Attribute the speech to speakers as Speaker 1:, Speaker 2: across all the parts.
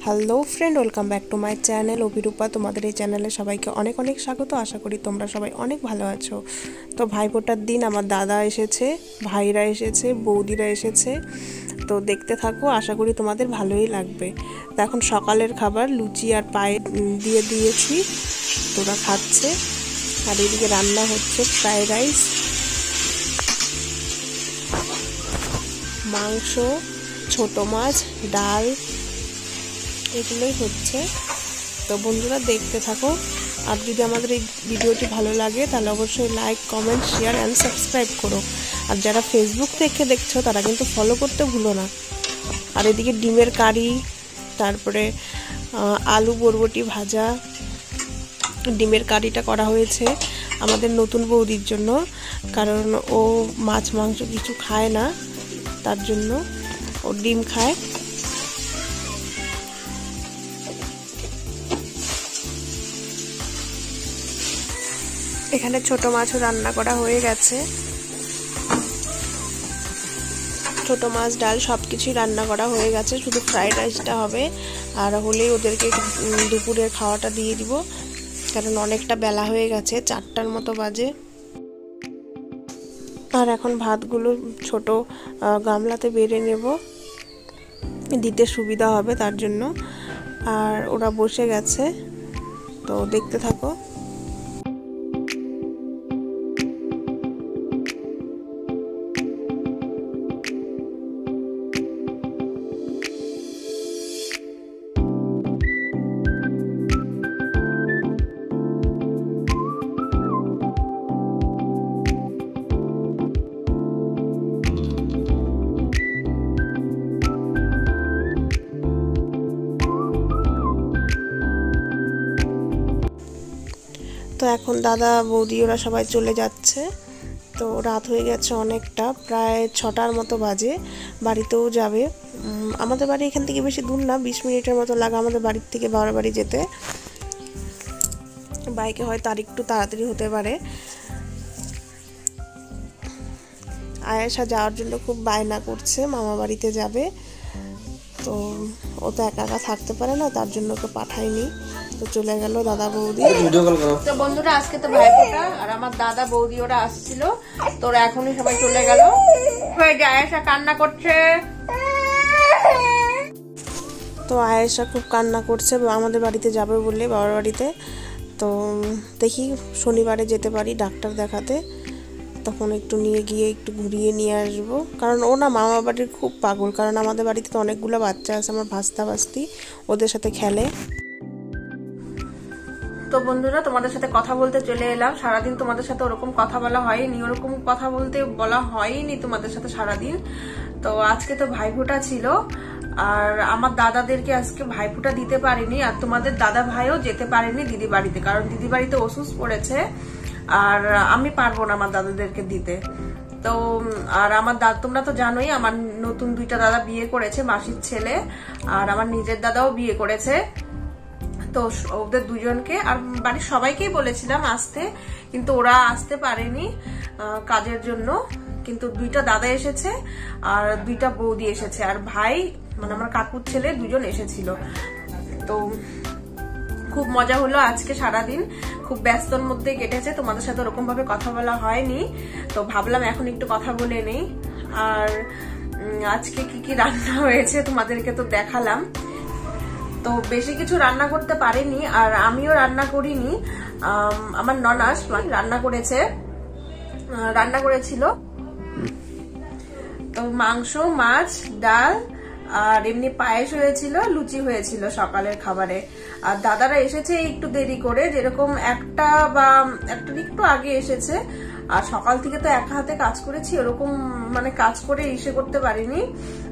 Speaker 1: Hello friend, welcome back to my channel Abhirupa. তোমাদের এই চ্যানেলে সবাইকে অনেক অনেক স্বাগত। আশা করি তোমরা সবাই অনেক ভালো আছো। তো ভাইফোঁটার দিন আমার দাদা এসেছে, ভাইরা এসেছে, বৌদিরা এসেছে। তো দেখতে থাকো, আশা করি তোমাদের ভালোই লাগবে। তো এখন সকালের খাবার লুচি আর পায়ে দিয়ে দিয়েছি, তোরা খাচ্ছে। আর এদিকে রান্না হচ্ছে ফ্রাইড রাইস, মাংস, ছোট মাছ, ডাল, এগুলোই হচ্ছে। তো বন্ধুরা দেখতে থাকো। আর যদি আমাদের এই ভিডিওটি ভালো লাগে তাহলে অবশ্যই like, comment, share and subscribe করো। আর যারা ফেসবুক থেকে দেখছো তারা কিন্তু ফলো করতে ভুলো না। আর এদিকে ডিমের কারি, তারপরে আলু বরবটি ভাজা। ডিমের কারিটা করা হয়েছে আমাদের নতুন বৌদির জন্য, কারণ ও মাছ মাংস কিছু খায় না, তার জন্য ও ডিম খায়। এখানে ছোট মাছও রান্না করা হয়ে গেছে, ছোট মাছ, ডাল সব কিছুই রান্না করা হয়ে গেছে। শুধু ফ্রাইড রাইসটা হবে, আর হলেই ওদেরকে দুপুরের খাওয়াটা দিয়ে দিব, কারণ অনেকটা বেলা হয়ে গেছে, 4টার মতো বাজে। আর এখন ভাতগুলো ছোট গামলাতে বেড়ে নেব, দিতে সুবিধা হবে তার জন্য। আর ওরা বসে গেছে, তো দেখতে থাকো। তো এখন দাদা বৌদি ওরা সবাই চলে যাচ্ছে। তো রাত হয়ে গেছে অনেকটা, প্রায় 6টার মতো বাজে। বাড়িতেও যাবে। আমাদের বাড়ি এখান থেকে বেশি দূর না, 20 মিনিটের মতো লাগে আমাদের বাড়ির থেকে বাবার বাড়ি যেতে। বাইকে হয়তো আর একটু তাড়াতাড়ি হতে পারে। আয়েশা যাওয়ার জন্য খুব বায়না করছে, মামা বাড়িতে যাবে। তো ও তো একা একা থাকতে পারে না, তার জন্য ওকে পাঠায়নি। তো চলে গেল দাদা বৌদি। তো বন্ধুরা আজকে তো ভাইফোঁটা, আর আমার দাদা বৌদি ওরা আসছিল, তো ওরা এখনই সবাই চলে গেল। আয়েশা কান্না করছে, তো আয়েশা খুব কান্না করছে আমাদের বাড়িতে যাবে বলে, বাবার বাড়িতে। তো দেখি শনিবারে যেতে পারি ডাক্তার দেখাতে, তখন একটু নিয়ে গিয়ে একটু ঘুরিয়ে নিয়ে আসবো। কারণ ও না মামা বাড়ির খুব পাগল, কারণ আমাদের বাড়িতে তো অনেকগুলো বাচ্চা আছে, আমার ভাস্তা ভাস্তি, ওদের সাথে খেলে। তো বন্ধুরা তোমাদের সাথে কথা বলতে চলে এলাম। সারাদিন তোমাদের সাথে ওরকম কথা বলা হয়নি, ওরকম কথা বলা হয়নি তোমাদের সাথে সারাদিন। তো আজকে তো ভাইফোঁটা ছিল, আর আমার দাদাদেরকে আজকে ভাইফোঁটা দিতে পারিনি, আর তোমাদের দাদা ভাইও যেতে পারেনি দিদি বাড়িতে, কারণ দিদি বাড়িতে অসুস্থ পড়েছে, আর আমি পারবো না আমার দাদাদেরকে দিতে। তো আর আমার দাদা, তোমরা তো জানোই আমার নতুন 2টা দাদা বিয়ে করেছে, মাসির ছেলে, আর আমার নিজের দাদাও বিয়ে করেছে। তো ওদের দুজনকে আর বাড়ির সবাইকেই বলেছিলাম আসতে, কিন্তু ওরা আসতে পারেনি কাজের জন্য। কিন্তু 2টা দাদা এসেছে আর 2টা বৌদি এসেছে, আর ভাই মানে আমার কাকুর ছেলে 2জন এসেছিল। তো খুব মজা হলো আজকে সারাদিন, খুব ব্যস্তর মধ্যে কেটেছে, তোমাদের সাথে ওরকম ভাবে কথা বলা হয়নি। তো ভাবলাম এখন একটু কথা বলে নেই। আর আজকে কি কি রান্না হয়েছে তোমাদেরকে তো দেখালাম। তো বেশি কিছু রান্না করতে পারিনি, আর আমিও রান্না করিনি, আমার ননাস রান্না করেছিল। তো মাংস, মাছ, ডাল, আর এমনি পায়েস হয়েছিল, লুচি হয়েছিল সকালের খাবারে। আর দাদারা এসেছে একটু দেরি করে, যেরকম 1টা বা 1টার একটু আগে এসেছে। আর সকাল থেকে তো একা হাতে কাজ করেছি, ওরকম মানে কাজ করে ইসে করতে পারিনি,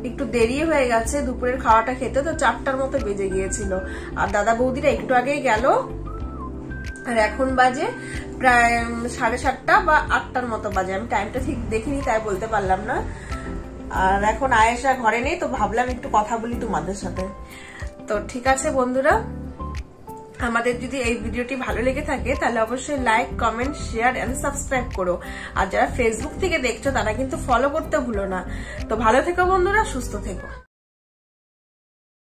Speaker 1: একটু দেরি হয়ে গেছে দুপুরের খাওয়াটা খেতে। তো 4টার মতো বেজে গিয়েছিল, আর দাদা বৌদিরা একটু আগেই গেল। আর এখন বাজে প্রায় 7:30 বা 8টার মতো বাজে, আমি টাইমটা ঠিক দেখিনি তাই বলতে পারলাম না। আর এখন আয়েশা ঘরে নেই, তো ভাবলাম একটু কথা বলি তোমাদের সাথে। তো ঠিক আছে বন্ধুরা, আমাদের যদি এই ভিডিওটি ভালো লেগে থাকে তাহলে অবশ্যই like, comment, share and subscribe করো। আর যারা ফেসবুক থেকে দেখছো তারা কিন্তু ফলো করতে ভুলো না। তো ভালো থেকো বন্ধুরা, সুস্থ থেকো।